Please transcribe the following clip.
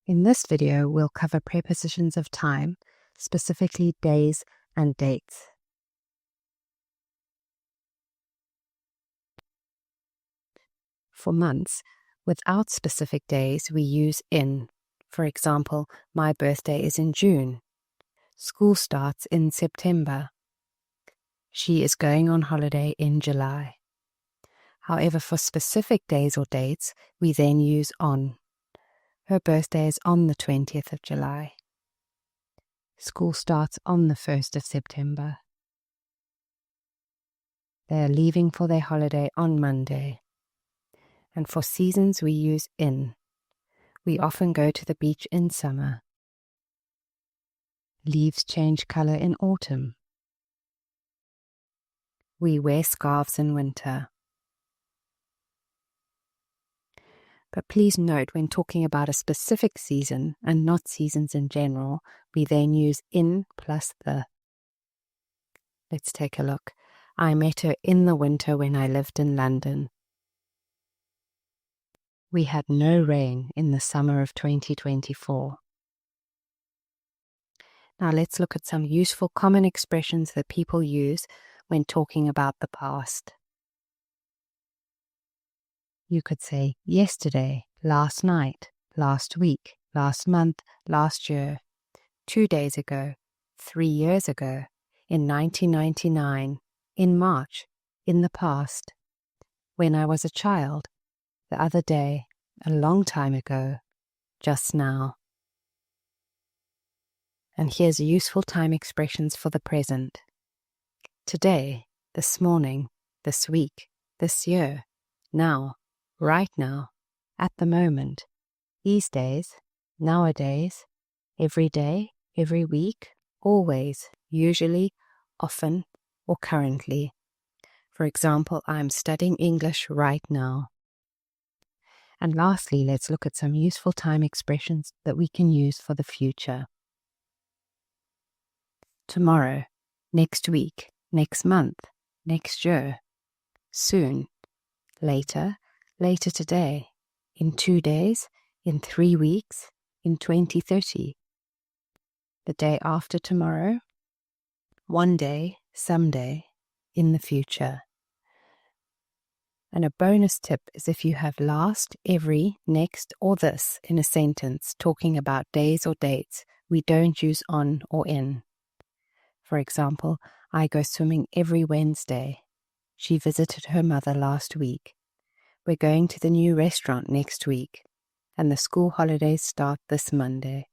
In this video, we'll cover prepositions of time, specifically days and dates. For months, without specific days, we use in. For example, my birthday is in June. School starts in September. She is going on holiday in July. However, for specific days or dates, we then use on. Her birthday is on the 20th of July. School starts on the 1st of September. They are leaving for their holiday on Monday. And for seasons, we use in. We often go to the beach in summer. Leaves change color in autumn. We wear scarves in winter. But please note, when talking about a specific season and not seasons in general, we then use in plus the. Let's take a look. I met her in the winter when I lived in London. We had no rain in the summer of 2024. Now let's look at some useful common expressions that people use when talking about the past. You could say yesterday, last night, last week, last month, last year, 2 days ago, 3 years ago, in 1999, in March, in the past, when I was a child, the other day, a long time ago, just now. And here's useful time expressions for the present. Today, this morning, this week, this year, now, right now, at the moment, these days, nowadays, every day, every week, always, usually, often, or currently. For example, I'm studying English right now. And lastly, let's look at some useful time expressions that we can use for the future. Tomorrow, next week, next month, next year, soon, later, later today, in 2 days, in 3 weeks, in 2030, the day after tomorrow, one day, someday, in the future. And a bonus tip is if you have last, every, next, or this in a sentence talking about days or dates, we don't use on or in. For example, I go swimming every Wednesday. She visited her mother last week. We're going to the new restaurant next week, and the school holidays start this Monday.